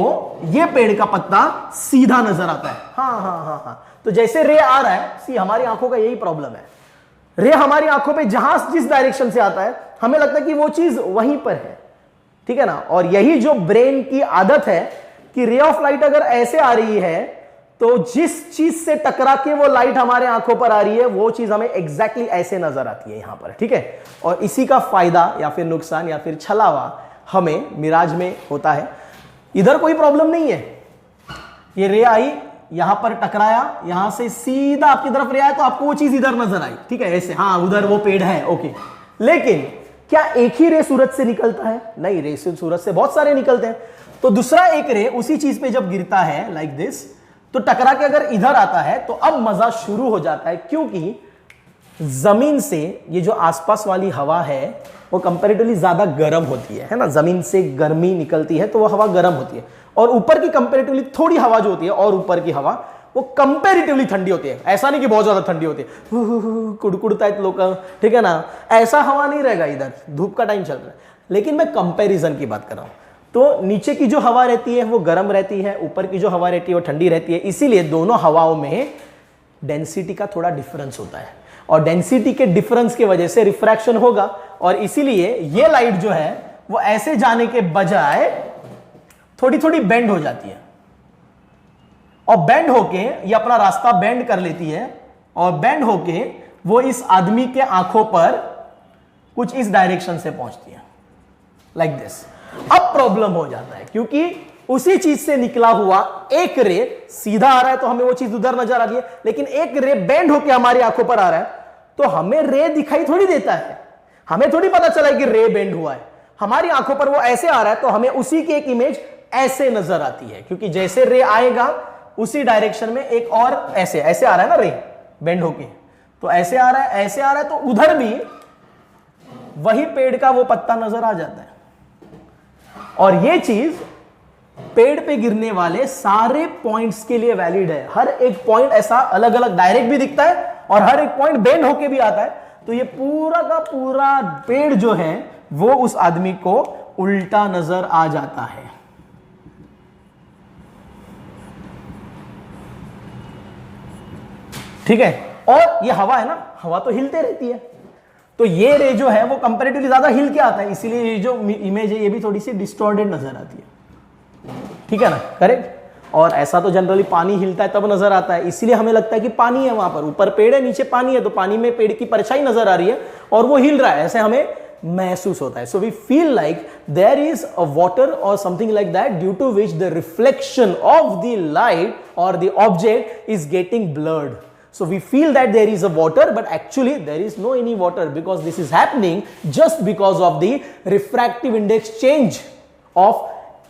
ये पेड़ का पत्ता सीधा नजर आता है, हाँ। तो जैसे रे आ रहा है, सी हमारी आंखों का यही प्रॉब्लम है, रे हमारी आंखों पे जहां जिस डायरेक्शन से आता है हमें लगता है कि वो चीज वहीं पर है, ठीक है ना। और यही जो ब्रेन की आदत है कि रे ऑफ लाइट अगर ऐसे आ रही है तो जिस चीज से टकरा के वो लाइट हमारे आंखों पर आ रही है वो चीज हमें एग्जैक्टली ऐसे नजर आती है यहां पर, ठीक है। और इसी का फायदा या फिर नुकसान या फिर छलावा हमें मिराज में होता है। इधर कोई प्रॉब्लम नहीं है, ये रे आई यहां पर टकराया, यहां से सीधा आपकी तरफ रे आया तो आपको वो चीज इधर नजर आई, ठीक है, ऐसे, हाँ उधर वो पेड़ है, ओके। लेकिन क्या एक ही रे सूरज से निकलता है? नहीं, रे सूरज से बहुत सारे निकलते हैं। तो दूसरा एक रे उसी चीज पे जब गिरता है लाइक दिस, तो टकरा के अगर इधर आता है तो अब मजा शुरू हो जाता है, क्योंकि जमीन से ये जो आसपास वाली हवा है वो कंपैरेटिवली ज्यादा गर्म होती है ना, जमीन से गर्मी निकलती है तो वो हवा गर्म होती है, और ऊपर की कंपैरेटिवली थोड़ी हवा जो होती है और ऊपर की हवा वो कंपैरेटिवली ठंडी होती है। ऐसा नहीं कि बहुत ज्यादा ठंडी होती है, कुड़कुड़ता है लोग, ठीक है ना, ऐसा हवा नहीं रहेगा, इधर धूप का टाइम चल रहा है। लेकिन मैं कंपैरिजन की बात कर रहा हूं, तो नीचे की जो हवा रहती है वो गर्म रहती है, ऊपर की जो हवा रहती है वो ठंडी रहती है, इसीलिए दोनों हवाओं में डेंसिटी का थोड़ा डिफरेंस होता है, और डेंसिटी के डिफरेंस की वजह से रिफ्रैक्शन होगा, और इसीलिए ये लाइट जो है वो ऐसे जाने के बजाय थोड़ी थोड़ी बेंड हो जाती है, और बेंड होके ये अपना रास्ता बेंड कर लेती है, और बेंड होके वो इस आदमी के आंखों पर कुछ इस डायरेक्शन से पहुंचती है, लाइक दिस। अब प्रॉब्लम हो जाता है, क्योंकि उसी चीज से निकला हुआ एक रे सीधा आ रहा है तो हमें वो चीज उधर नजर आ रही है, लेकिन एक रे बेंड होकर हमारी आंखों पर आ रहा है तो हमें रे दिखाई थोड़ी देता है, हमें थोड़ी पता चला है कि रे बेंड हुआ है। हमारी आंखों पर वो ऐसे आ रहा है तो हमें उसी की एक इमेज ऐसे नजर आती है, क्योंकि जैसे रे आएगा उसी डायरेक्शन में एक और ऐसे ऐसे आ रहा है ना, रे बेंड होके, तो ऐसे आ रहा है, ऐसे आ रहा है, तो उधर भी वही पेड़ का वो पत्ता नजर आ जाता है। और ये चीज पेड़ पे गिरने वाले सारे पॉइंट्स के लिए वैलिड है। हर एक पॉइंट ऐसा अलग अलग डायरेक्ट भी दिखता है और हर एक पॉइंट बेंड होके भी आता है, तो ये पूरा का पूरा पेड़ जो है वो उस आदमी को उल्टा नजर आ जाता है। ठीक है, और ये हवा है ना, हवा तो हिलते रहती है, तो ये रे जो है वो कंपैरेटिवली ज्यादा हिल के आता है, इसीलिए ये जो इमेज है ये भी थोड़ी सी डिस्टॉर्टेड नजर आती है। ठीक है ना, करेक्ट। और ऐसा तो जनरली पानी हिलता है तब नजर आता है, इसीलिए हमें लगता है कि पानी है वहां पर, ऊपर पेड़ है नीचे पानी है, तो पानी में पेड़ की परछाई नजर आ रही है और वो हिल रहा है, ऐसे हमें महसूस होता है। So we feel like there is a water और something like that due to which the reflection of the light और the object is getting blurred. So we feel that there is a water, but actually there is no any water, because this is happening just because of the refractive index change of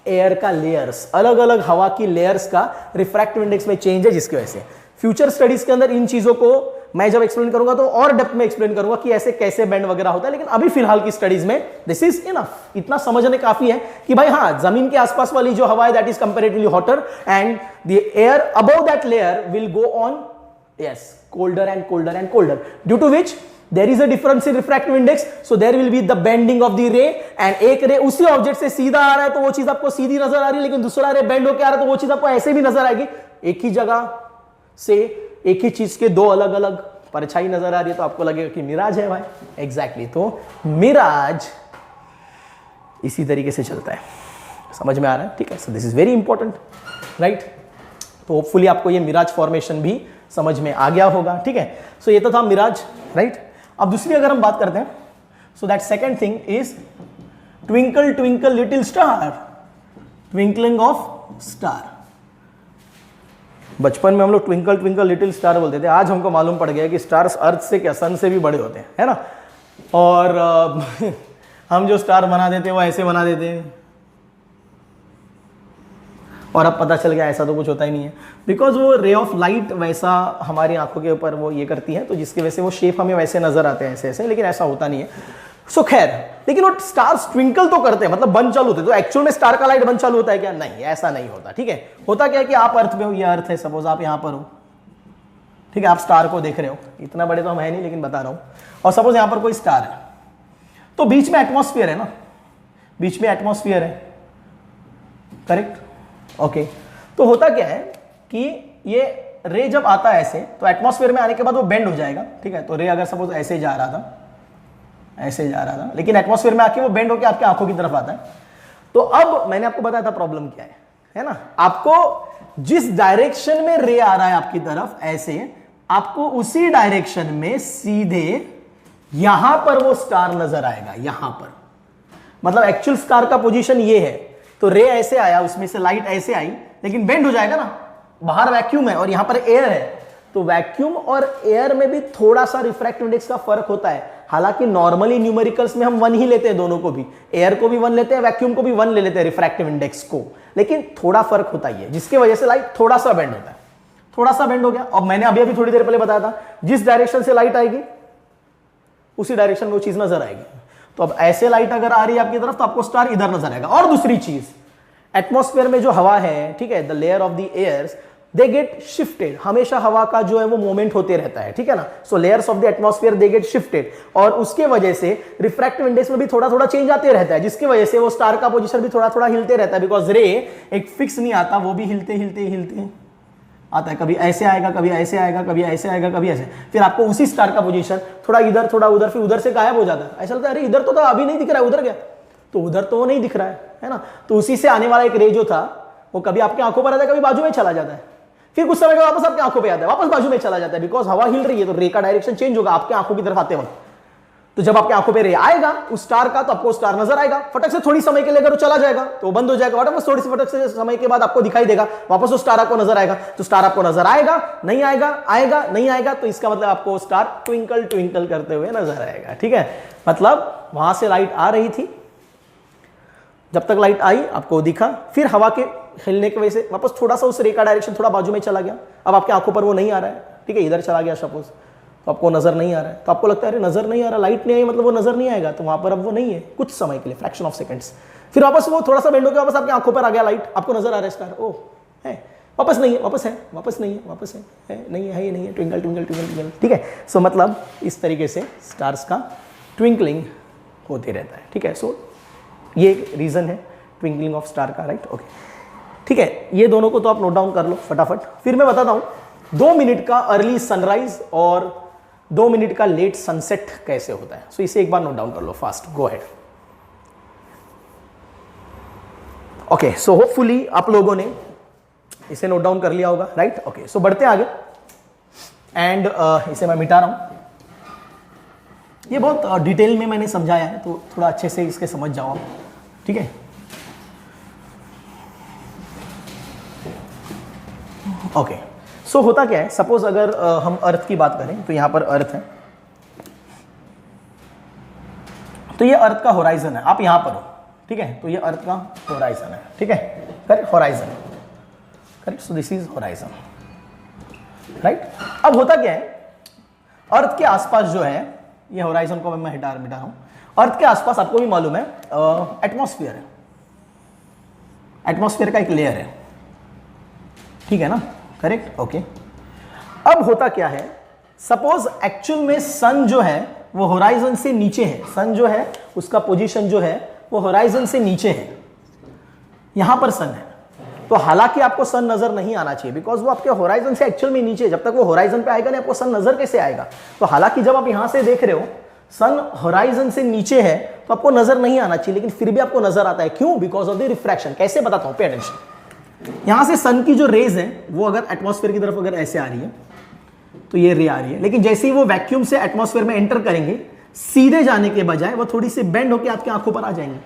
air का layers, अलग अलग हवा की layers का refractive index में change है, जिसकी वजह से फ्यूचर स्टडीज के अंदर इन चीजों को मैं जब एक्सप्लेन करूंगा तो और डेप्थ में एक्सप्लेन करूंगा कि ऐसे कैसे बैंड वगैरह होता है, लेकिन अभी फिलहाल की स्टडीज में दिस इज इनफ, इतना समझने काफी है कि भाई हाँ, जमीन के आसपास वाली जो हवा है that is comparatively hotter and the air above that layer will go on colder and colder and colder, due to which there is a difference in refractive index, so there will be the bending of the ray, and एक रे उसी object से सीधा आ रहा है तो वो चीज आपको सीधी नजर आ रही है, लेकिन दूसरा रे बेंड होकर आ रहा है तो वो चीज आपको ऐसे भी नजर आएगी। एक ही जगह से एक ही चीज के दो अलग अलग परछाई नजर आ रही है तो आपको लगेगा कि मिराज है भाई। एग्जैक्टली, तो मिराज इसी तरीके से चलता है, समझ में आ रहा है? ठीक है, so this is very important, right? तो होपफुली आपको ये मिराज फॉर्मेशन भी समझ में आ गया होगा। ठीक है, सो ये तो था मिराज, राइट? अब दूसरी अगर हम बात करते हैं, so that second thing is twinkle twinkle little star, twinkling of star. बचपन में हम लोग ट्विंकल ट्विंकल लिटिल स्टार बोलते थे, आज हमको मालूम पड़ गया कि स्टार्स अर्थ से क्या सन से भी बड़े होते हैं, है ना? और हम जो स्टार बना देते हैं वो ऐसे बना देते हैं, और अब पता चल गया ऐसा तो कुछ होता ही नहीं है, बिकॉज वो रे ऑफ लाइट वैसा हमारी आंखों के ऊपर वो ये करती है, तो जिसकी वजह से वो शेप हमें वैसे नजर आते हैं ऐसे ऐसे, लेकिन ऐसा होता नहीं है। सो खैर, लेकिन वो स्टार्स ट्विंकल तो करते हैं, मतलब बंद चालू होते हैं, तो एक्चुअल में स्टार का लाइट बंद चालू होता है क्या? नहीं, ऐसा नहीं होता। ठीक है, होता क्या है कि आप अर्थ पे हो, ये अर्थ है, सपोज आप यहाँ पर हो, ठीक है, आप स्टार को देख रहे हो, इतना बड़े तो हम है नहीं लेकिन बता रहा हूँ, और सपोज यहाँ पर कोई स्टार है, तो बीच में एटमॉस्फेयर है ना, बीच में एटमॉस्फेयर है, करेक्ट? ओके, तो होता क्या है कि ये रे जब आता है ऐसे, तो एटमॉस्फेयर में आने के बाद वो बेंड हो जाएगा। ठीक है, तो रे अगर सपोज ऐसे जा रहा था, ऐसे जा रहा था, लेकिन एटमॉस्फेयर में आके वो बेंड होकर आपकी आंखों की तरफ आता है। तो अब मैंने आपको बताया था प्रॉब्लम क्या है ना? आपको जिस डायरेक्शन में रे आ रहा है आपकी तरफ ऐसे, आपको उसी डायरेक्शन में सीधे यहां पर वो स्टार नजर आएगा, यहां पर, मतलब एक्चुअल स्टार का पोजीशन ये है, तो रे ऐसे आया, उसमें से लाइट ऐसे आई, लेकिन बेंड हो जाएगा ना, बाहर वैक्यूम है और यहां पर एयर है, तो वैक्यूम और एयर में भी थोड़ा सा रिफ्रैक्टिव इंडेक्स का फर्क होता है। हालांकि नॉर्मली न्यूमेरिकल्स में हम 1 ही लेते हैं, दोनों को भी, एयर को भी 1 लेते हैं, वैक्यूम को भी 1 ले लेते हैं रिफ्रैक्टिव इंडेक्स को, लेकिन थोड़ा फर्क होता ही है, जिसकी वजह से लाइट थोड़ा सा बेंड होता है, थोड़ा सा बेंड हो गया। अब मैंने अभी थोड़ी देर पहले बताया था, जिस डायरेक्शन से लाइट आएगी उसी डायरेक्शन में वो चीज नजर आएगी। तो अब ऐसे लाइट अगर आ रही है आपकी तरफ, तो आपको स्टार इधर नजर आएगा। और दूसरी चीज, एटमॉस्फेयर में जो हवा है, ठीक है, the layer of the airs, they get shifted, हमेशा हवा का जो है वो मूवमेंट होते रहता है, ठीक है ना? So layers of the atmosphere they get shifted, और उसके वजह से रिफ्रैक्टिव इंडेक्स में भी थोड़ा थोड़ा चेंज आते रहता है, जिसकी वजह से वो स्टार का पोजीशन भी थोड़ा थोड़ा हिलते रहता है, बिकॉज रे एक फिक्स नहीं आता, वो भी हिलते हिलते हिलते आता है, कभी ऐसे आएगा, कभी ऐसे आएगा, कभी ऐसे आएगा, कभी ऐसे, फिर आपको उसी स्टार का पोजीशन थोड़ा इधर थोड़ा उधर, फिर उधर से गायब हो जाता है। ऐसा लगता है अरे इधर तो था, अभी नहीं दिख रहा है, उधर गया, तो उधर तो नहीं दिख रहा है ना? तो उसी से आने वाला एक रे जो था वो कभी आपकी आंखों पर आता है, कभी बाजू में चला जाता है, फिर कुछ समय बाद वापस आपकी आंखों पे आता है, वापस बाजू में चला जाता है, बिकॉज हवा हिल रही है, तो रे का डायरेक्शन चेंज होगा आपकी आंखों की तरफ आते वक्त। तो जब आपकी आंखों पे रे आएगा उस स्टार का, तो आपको स्टार नजर आएगा। फटक से थोड़ी समय के लिए अगर वो चला जाएगा तो बंद हो जाएगा, वापस थोड़ी सी फटक से समय के बाद आपको दिखाई देगा, वापस वो स्टार आपको नजर आएगा। तो स्टार आपको नजर आएगा, नहीं आएगा, आएगा, नहीं आएगा, तो इसका मतलब आपको स्टार ट्विंकल ट्विंकल करते हुए नजर आएगा। ठीक है, मतलब वहां से लाइट आ रही थी, जब तक लाइट आई आपको दिखा, फिर हवा के हिलने की वजह से वापस थोड़ा सा उस रे का डायरेक्शन थोड़ा बाजू में चला गया, अब आपकी आंखों पर वो नहीं आ रहा है। ठीक है, इधर चला गया सपोज, तो आपको नजर नहीं आ रहा है, तो आपको लगता है अरे नजर नहीं आ रहा, लाइट नहीं आई मतलब वो नजर नहीं आएगा, तो वहां पर अब वो नहीं है कुछ समय के लिए, फ्रैक्शन ऑफ सेकंड्स। फिर वापस वो थोड़ा सा बेंड होकर वापस आपकी आंखों पर आ गया लाइट, आपको नजर आ रहा है स्टार, ओ है, वापस नहीं है, वापस है, वापस नहीं है, वापस है, नहीं है, ये नहीं है, ट्विंकल ट्विंकल ट्विंकल ट्विंकल। ठीक है, सो मतलब इस तरीके से स्टार्स का ट्विंकलिंग होते रहता है। ठीक है, सो ये एक रीजन है ट्विंकलिंग ऑफ स्टार का, राइट। ओके, ठीक है, ये दोनों को तो आप नोट डाउन कर लो फटाफट। फिर मैं बताता हूं 2 मिनट का अर्ली सनराइज और 2 मिनट का लेट सनसेट कैसे होता है। सो इसे एक बार नोट डाउन कर लो fast, go ahead. Okay, so hopefully आप लोगों ने इसे नोट डाउन कर लिया होगा, राइट। ओके, सो बढ़ते आगे एंड इसे मैं मिटा रहा हूं। ये बहुत डिटेल में मैंने समझाया है, तो थोड़ा अच्छे से इसके समझ जाओ आप। ठीक है, ओके, सो होता क्या है, सपोज अगर हम अर्थ की बात करें, तो यहां पर अर्थ है, तो ये अर्थ का होराइजन है, आप यहां पर हो। ठीक है, तो ये अर्थ का होराइजन है। ठीक है, correct, horizon, correct, so this is horizon, right. अब होता क्या है, अर्थ के आसपास जो है, ये होराइजन को मैं मिटा रहा हूं, अर्थ के आसपास आपको भी मालूम है एटमॉस्फेयर है, एटमॉस्फेयर का एक लेयर है। ठीक है ना, करेक्ट। ओके, अब होता क्या है, सपोज एक्चुअल में सन जो है वो होराइजन से नीचे है, सन जो है उसका पोजीशन जो है वो होराइजन से नीचे है, यहां पर सन है, तो हालांकि आपको सन नजर नहीं आना चाहिए, बिकॉज वो आपके होराइजन से एक्चुअल में नीचे, जब तक वो होराइजन पे आएगा नहीं आपको सन नजर कैसे आएगा। तो हालांकि जब आप यहां से देख रहे हो सन होराइजन से नीचे है तो आपको नजर नहीं आना चाहिए, लेकिन फिर भी आपको नजर आता है, क्यों? Because of the refraction. कैसे बताता हूं, पे अटेंशन। यहां से सन की जो रेज है वो अगर एटमॉस्फेयर की तरफ अगर ऐसे आ रही है तो ये रे आ रही है, लेकिन जैसे ही वो वैक्यूम से एटमॉस्फेयर में एंटर करेंगे, सीधे जाने के बजाय वो थोड़ी सी बेंड होकर आपकी आंखों पर आ जाएंगे।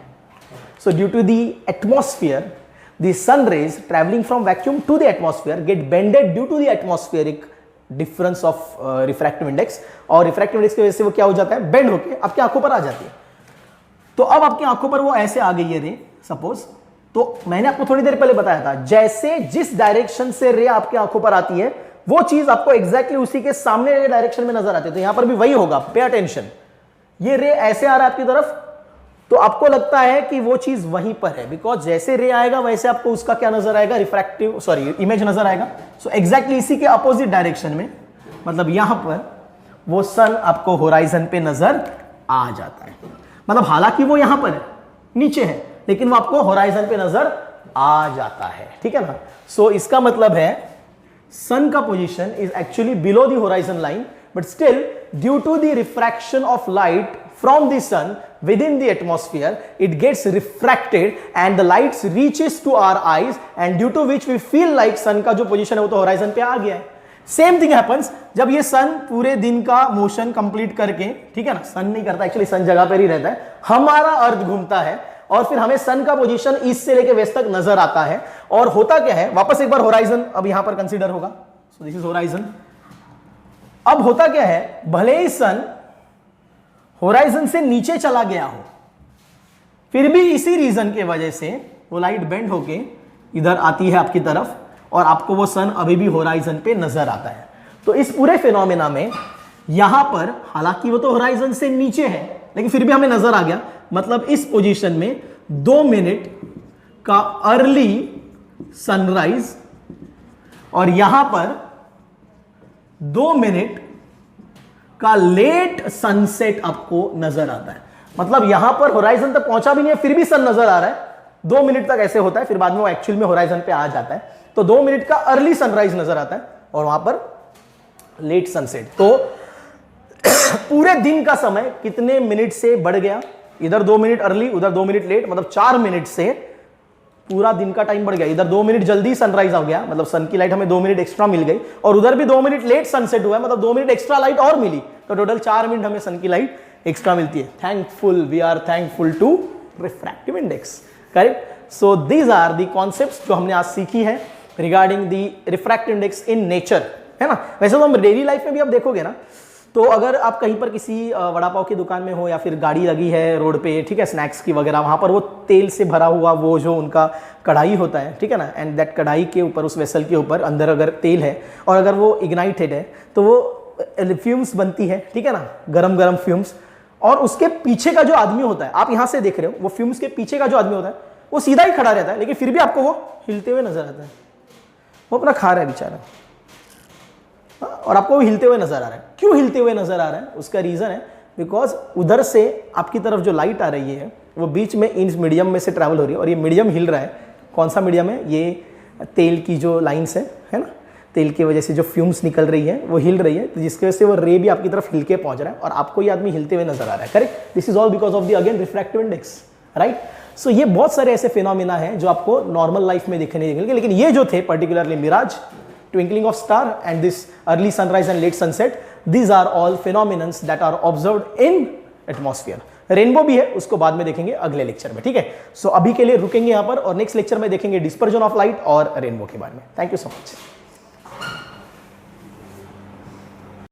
So due to the atmosphere, the sun rays traveling from vacuum to the atmosphere get bended due to the atmospheric difference of refractive index, और refractive index की वजह से वो क्या हो जाता है, बेंड होके आपकी आंखों पर आ जाती है। तो अब आपकी आंखों पर वो ऐसे आ गई है रे, सपोज, तो मैंने आपको थोड़ी देर पहले बताया था, जैसे जिस डायरेक्शन से रे आपकी आंखों पर आती है वो चीज आपको एग्जैक्टली उसी के सामने डायरेक्शन में नजर आती है। तो यहां पर भी वही होगा, पे अटेंशन, ये रे ऐसे आ रहा है आपकी तरफ, तो आपको लगता है कि वो चीज वहीं पर है, बिकॉज जैसे रे आएगा वैसे आपको उसका क्या नजर आएगा, रिफ्रैक्टिव इमेज नजर आएगा। सो एग्जैक्टली इसी के अपोजिट डायरेक्शन में, मतलब यहां पर वो सन आपको होराइजन पे नजर आ जाता है। मतलब हालांकि वो यहां पर है, नीचे है, लेकिन वो आपको होराइजन पे नजर आ जाता है। ठीक है ना। सो इसका मतलब है सन का position is actually below the horizon line, but still due to the refraction of light from the sun within the atmosphere, it gets refracted and the light reaches to our eyes, and due to which we feel like sun का जो position है वो तो horizon पे आ गया है। Same thing happens जब ये सन पूरे दिन का मोशन कंप्लीट करके, ठीक है ना, सन नहीं करता एक्चुअली, सन जगह पर ही रहता है, हमारा अर्थ घूमता है और फिर हमें सन का पोजीशन ईस्ट से लेके वेस्ट तक नजर आता है। और होता क्या है, वापस एक बार होराइजन अब यहां पर कंसीडर होगा, सो दिस इज होराइजन। अब होता क्या है, भले ही सन होराइजन से नीचे चला गया हो, फिर भी इसी रीजन के वजह से वो लाइट बेंड होके इधर आती है आपकी तरफ, और आपको वो सन अभी भी होराइजन पे नजर आता है। तो इस पूरे फिनोमेना में यहां पर हालांकि वो तो होराइजन से नीचे है, लेकिन फिर भी हमें नजर आ गया, मतलब इस पोजीशन में 2 मिनट का अर्ली सनराइज और यहां पर 2 मिनट का लेट सनसेट आपको नजर आता है। मतलब यहां पर होराइजन तक पहुंचा भी नहीं है, फिर भी सन नजर आ रहा है। 2 मिनट तक ऐसे होता है, फिर बाद में वो एक्चुअल में होराइजन पे आ जाता है। तो 2 मिनट का अर्ली सनराइज नजर आता है और वहां पर लेट सनसेट। तो पूरे दिन का समय कितने मिनट से बढ़ गया, इधर 2 मिनट अर्ली उधर 2 मिनट लेट, मतलब 4 मिनट से पूरा दिन का टाइम बढ़ गया। इधर 2 मिनट जल्दी सनराइज आ गया, मतलब सन की लाइट हमें 2 मिनट एक्स्ट्रा मिल गई, और उधर भी 2 मिनट लेट सनसेट हुआ है, मतलब 2 मिनट एक्स्ट्रा लाइट और मिली, तो टोटल 4 मिनट हमें सन की लाइट एक्स्ट्रा मिलती है। Thankful, we are thankful to refractive index, correct. So these are the concepts जो हमने आज सीखी है regarding the refractive index in nature, है ना। वैसे तो हम डेली लाइफ में भी आप देखोगे ना, तो अगर आप कहीं पर किसी वड़ा पाव की दुकान में हो या फिर गाड़ी लगी है रोड पे, ठीक है, स्नैक्स की वगैरह, वहाँ पर वो तेल से भरा हुआ वो जो उनका कढ़ाई होता है, ठीक है ना, एंड दैट कढ़ाई के ऊपर, उस वेसल के ऊपर अंदर अगर तेल है और अगर वो इग्नाइटेड है तो वो फ्यूम्स बनती है, ठीक है ना, गरम गरम फ्यूम्स। और उसके पीछे का जो आदमी होता है, आप यहाँ से देख रहे हो, वो फ्यूम्स के पीछे का जो आदमी होता है वो सीधा ही खड़ा रहता है, लेकिन फिर भी आपको वो हिलते हुए नजर आता है। वो अपना खा रहा है बेचारा, और आपको वो हिलते हुए नजर आ रहा है। क्यों हिलते हुए नजर आ रहा है? उसका रीजन है बिकॉज उधर से आपकी तरफ जो लाइट आ रही है वो बीच में इन मीडियम में से ट्रैवल हो रही है, और ये मीडियम हिल रहा है। कौन सा मीडियम है? ये तेल की जो लाइन्स है ना, तेल की वजह से जो फ्यूम्स निकल रही है वो हिल रही है, तो जिसकी वजह से वो रे भी आपकी तरफ हिल के पहुंच रहा है और आपको ये आदमी हिलते हुए नजर आ रहा है, correct. This is all because of the again refractive index, right. So ये बहुत सारे ऐसे फिनोमिना हैं जो आपको नॉर्मल लाइफ में दिखने देंगे, लेकिन ये जो थे particularly mirage, twinkling of star and this early sunrise and late sunset, these are all phenomena that are observed in atmosphere. Rainbow भी है, उसको बाद में देखेंगे अगले लेक्चर में, ठीक है। सो अभी के लिए रुकेंगे यहां पर और नेक्स्ट लेक्चर में देखेंगे डिस्पर्जन ऑफ लाइट और रेनबो के बारे में। Thank you so much.